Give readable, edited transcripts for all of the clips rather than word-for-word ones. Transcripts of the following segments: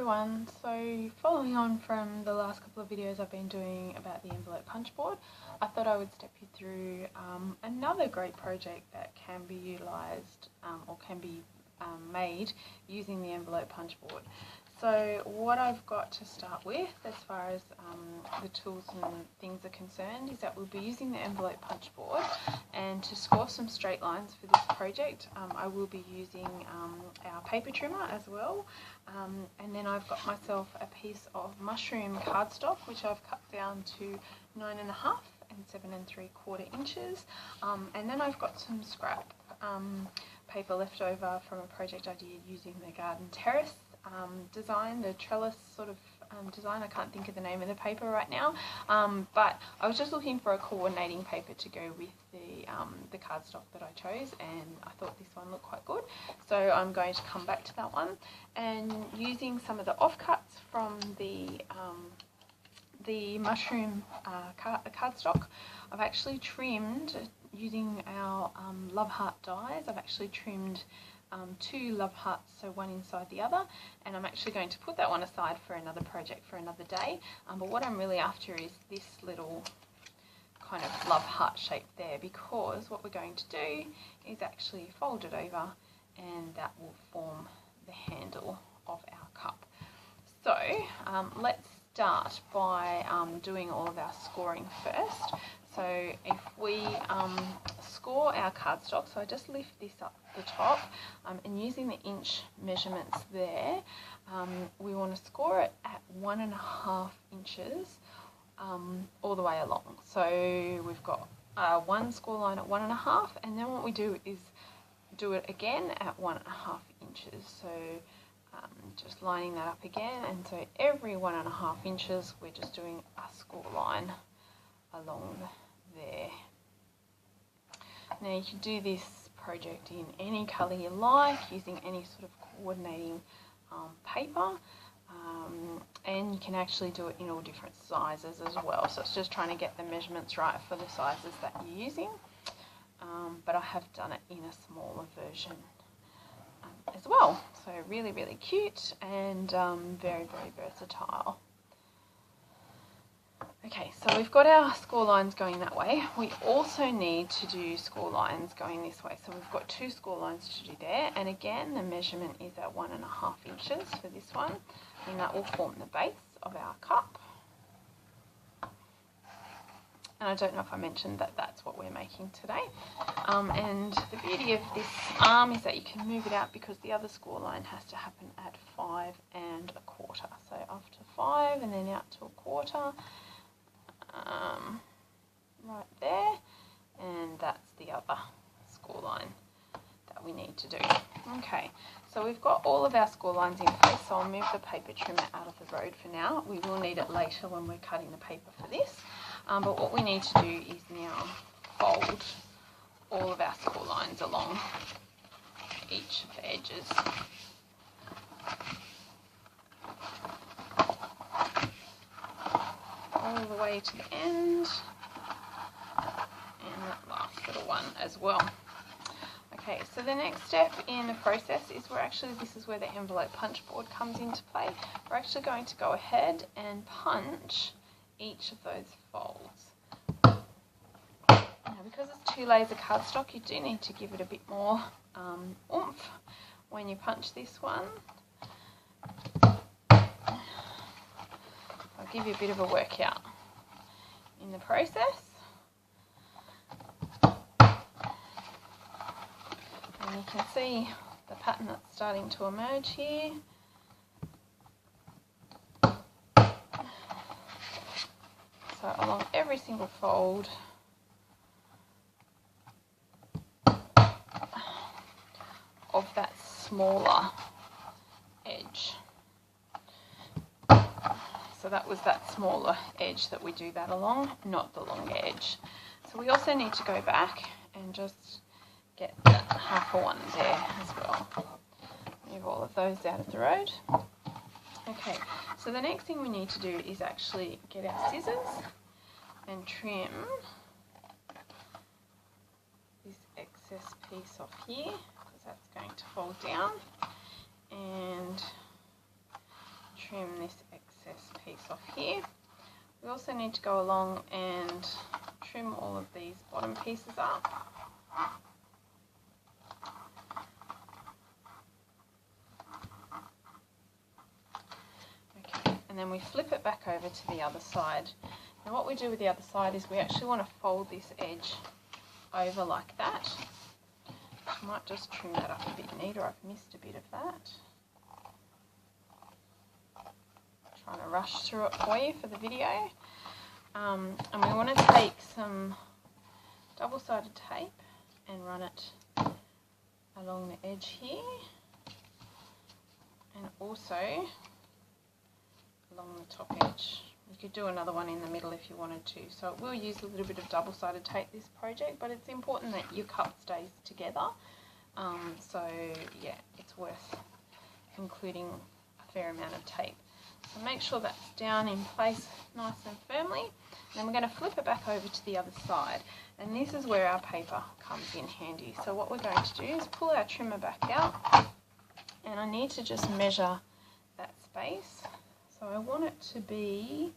everyone, so following on from the last couple of videos I've been doing about the envelope punch board, I thought I would step you through another great project that can be utilised or can be made using the envelope punch board. So what I've got to start with as far as the tools and things are concerned is that we'll be using the envelope punch board, and to score some straight lines for this project I will be using our paper trimmer as well, and then I've got myself a piece of mushroom cardstock which I've cut down to 9.5 and 7 3/4 inches, and then I've got some scrap paper left over from a project I did using the garden terrace design, the trellis sort of design. I can't think of the name of the paper right now, but I was just looking for a coordinating paper to go with the cardstock that I chose, and I thought this one looked quite good, so I'm going to come back to that one, and using some of the offcuts from the mushroom cardstock, I've actually trimmed using our love heart dies. I've actually trimmed 2 love hearts, so one inside the other, and I'm actually going to put that one aside for another project for another day, but what I'm really after is this little kind of love heart shape there, because what we're going to do is actually fold it over and that will form the handle of our cup. So let's start by doing all of our scoring first. So if we score our cardstock, so I just lift this up the top, and using the inch measurements there, we want to score it at 1.5 inches all the way along. So we've got one score line at 1.5, and then what we do is do it again at 1.5 inches. So just lining that up again, and so every 1.5 inches we're just doing a score line along there. Now you can do this project in any colour you like, using any sort of coordinating paper, and you can actually do it in all different sizes as well, so it's just trying to get the measurements right for the sizes that you're using, but I have done it in a smaller version as well, so really cute and very versatile. Okay, so we've got our score lines going that way. We also need to do score lines going this way. So we've got 2 score lines to do there, and again the measurement is at 1.5 inches for this one, and that will form the base of our cup. And I don't know if I mentioned that that's what we're making today. And the beauty of this arm is that you can move it out, because the other score line has to happen at 5 1/4. So up to 5 and then out to 1/4. Right there, and that's the other score line that we need to do. Okay, so we've got all of our score lines in place, so I'll move the paper trimmer out of the road for now. We will need it later when we're cutting the paper for this, but what we need to do is now fold all of our score lines along each of the edges. All the way to the end, and that last little one as well. Okay, so the next step in the process is this is where the envelope punch board comes into play. We're actually going to go ahead and punch each of those folds. Now, because it's 2 layers of cardstock, you do need to give it a bit more oomph when you punch this one. I'll give you a bit of a workout in the process. And you can see the pattern that's starting to emerge here. So along every single fold of that smaller edge. So that was that smaller edge that we do that along, not the longer edge. So we also need to go back and just get that 1/2 one there as well. Move all of those out of the road. Okay, so the next thing we need to do is actually get our scissors and trim this excess piece off here, because that's going to fall down, and trim this excess piece off here. We also need to go along and trim all of these bottom pieces up. Okay, and then we flip it back over to the other side. Now what we do with the other side is we actually want to fold this edge over like that. I might just trim that up a bit neater, I've missed a bit of that. Trying to rush through it for you for the video. And we want to take some double-sided tape and run it along the edge here, and also along the top edge. You could do another one in the middle if you wanted to. So it will use a little bit of double-sided tape, this project, but it's important that your cup stays together. So yeah, it's worth including a fair amount of tape. So make sure that's down in place nice and firmly. And then we're going to flip it back over to the other side. And this is where our paper comes in handy. So what we're going to do is pull our trimmer back out. And I need to just measure that space. So I want it to be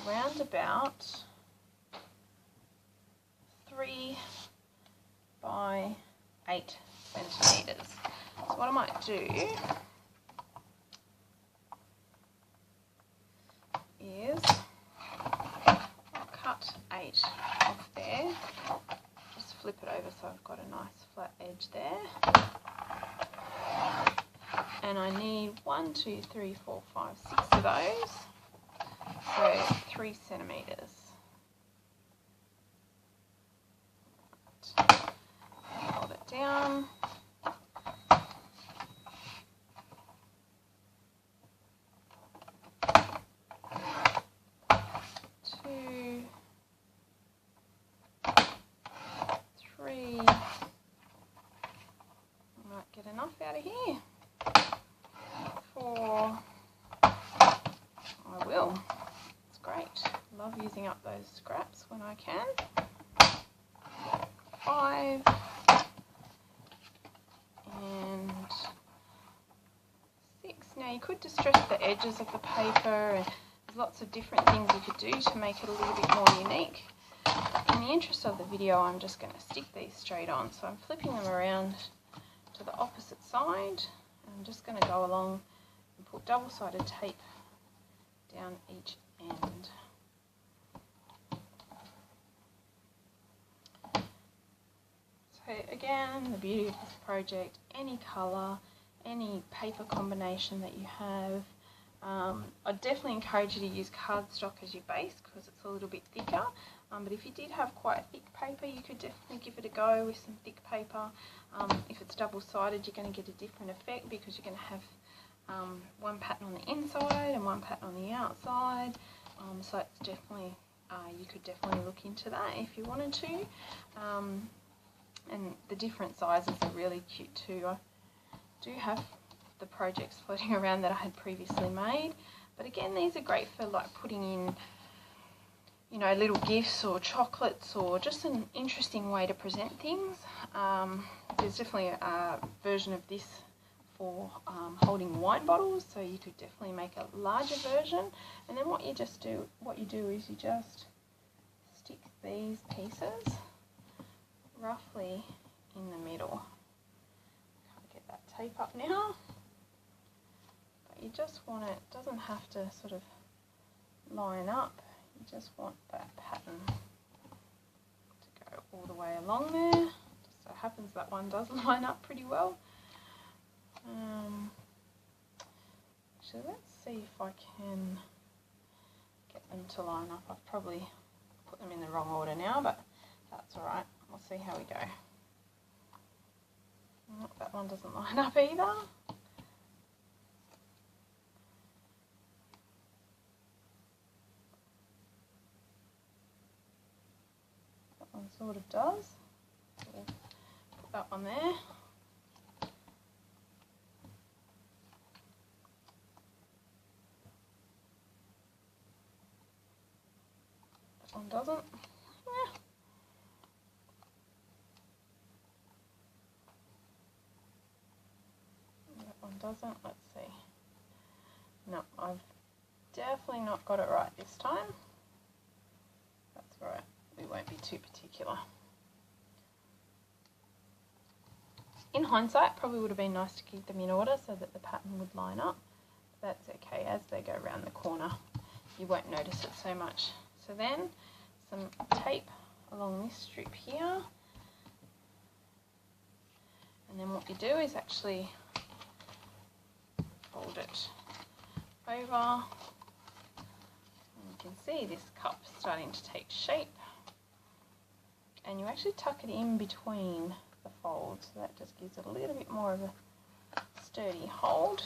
around about 3 by 8 centimetres. So what I might do is I'll cut 8 off there, just flip it over so I've got a nice flat edge there, and I need 1, 2, 3, 4, 5, 6 of those, so 3 centimetres. Hold it down. Get enough out of here. 4. I will. It's great. Love using up those scraps when I can. 5. And 6. Now you could distress the edges of the paper, and there's lots of different things you could do to make it a little bit more unique. But in the interest of the video, I'm just going to stick these straight on. So I'm flipping them around to the opposite side. I'm just going to go along and put double-sided tape down each end. So again, the beauty of this project, any colour, any paper combination that you have, I'd definitely encourage you to use cardstock as your base because it's a little bit thicker. But if you did have quite a thick paper, you could definitely give it a go with some thick paper. If it's double-sided, you're going to get a different effect because you're going to have one pattern on the inside and one pattern on the outside. So it's definitely, you could definitely look into that if you wanted to. And the different sizes are really cute too. I do have the projects floating around that I had previously made. But again, these are great for like putting in, you know, little gifts or chocolates or just an interesting way to present things. There's definitely a version of this for holding wine bottles, so you could definitely make a larger version. And then what you do is you just stick these pieces roughly in the middle. Can't get that tape up now, but you just want it, doesn't have to sort of line up. You just want that pattern to go all the way along there. Just so happens that one does line up pretty well. Actually, let's see if I can get them to line up. I've probably put them in the wrong order now, but that's alright. We'll see how we go. Oh, that one doesn't line up either. One sort of does. So we'll put that one there. That one doesn't. Yeah. That one doesn't. Let's see. No, I've definitely not got it right this time. That's all right, we won't be too particular. In hindsight, probably would have been nice to keep them in order so that the pattern would line up. That's okay, as they go around the corner, you won't notice it so much. So then, some tape along this strip here. And then what you do is actually fold it over. And you can see this cup starting to take shape. And you actually tuck it in between the folds, so that just gives it a little bit more of a sturdy hold.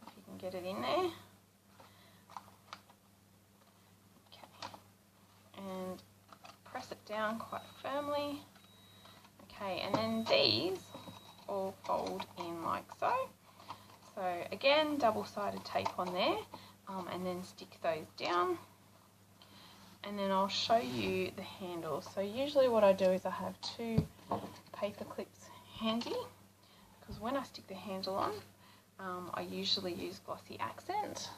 If you can get it in there. Okay. And press it down quite firmly. Okay, and then these all fold in like so. So again, double-sided tape on there, and then stick those down. And then I'll show you the handles. So usually what I do is I have 2 paper clips handy, because when I stick the handle on, I usually use glossy accent.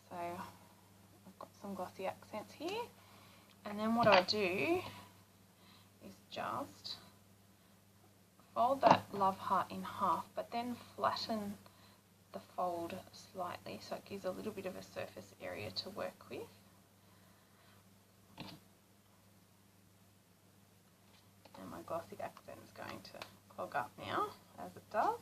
So I've got some glossy accents here. And then what I do is just fold that love heart in half, but then flatten the fold slightly so it gives a little bit of a surface area to work with. And my glossy accent is going to clog up now, as it does.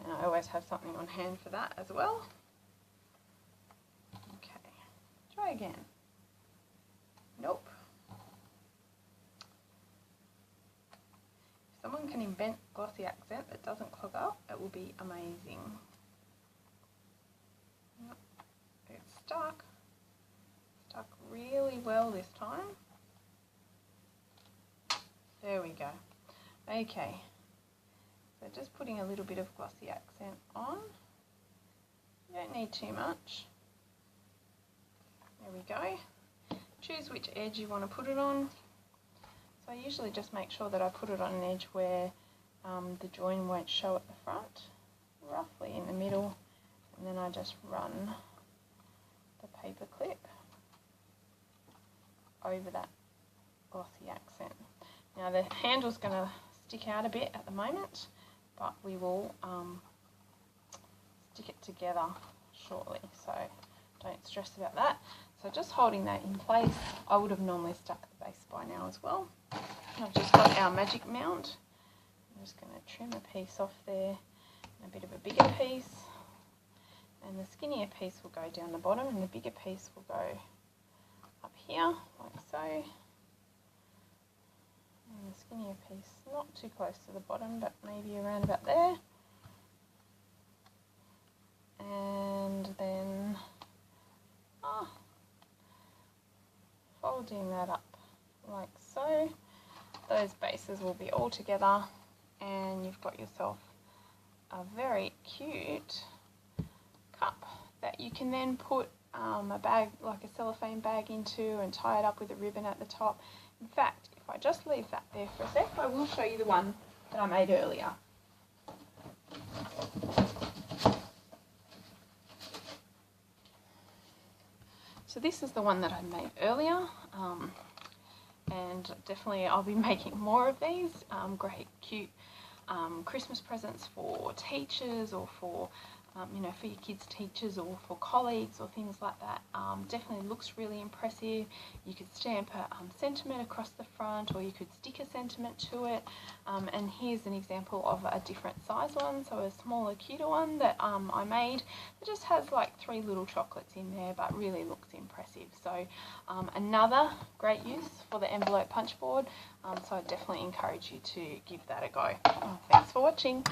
And I always have something on hand for that as well. Okay, try again. Nope. If someone can invent glossy accent that doesn't clog up, it will be amazing. Nope. It's stuck. Stuck really well this time. There we go. Okay, so just putting a little bit of glossy accent on. You don't need too much. There we go. Choose which edge you want to put it on. So I usually just make sure that I put it on an edge where the join won't show at the front, roughly in the middle, and then I just run the paper clip over that glossy accent. Now the handle's going to stick out a bit at the moment, but we will stick it together shortly, so don't stress about that. So just holding that in place, I would have normally stuck the base by now as well. I've just got our magic mount. I'm just going to trim a piece off there, and a bit of a bigger piece, and the skinnier piece will go down the bottom and the bigger piece will go up here, like so. And the skinnier piece not too close to the bottom, but maybe around about there. And then folding that up like so. Those bases will be all together, and you've got yourself a very cute cup that you can then put a bag, like a cellophane bag, into and tie it up with a ribbon at the top. In fact, if I just leave that there for a sec, I will show you the one that I made earlier. So this is the one that I made earlier, and definitely I'll be making more of these. Great, cute Christmas presents for teachers, or for you know, for your kids' teachers, or for colleagues, or things like that. Definitely looks really impressive. You could stamp a sentiment across the front, or you could stick a sentiment to it. And here's an example of a different size one, so a smaller, cuter one that I made. It just has like 3 little chocolates in there, but really looks impressive. So another great use for the envelope punch board. So I definitely encourage you to give that a go. Thanks for watching.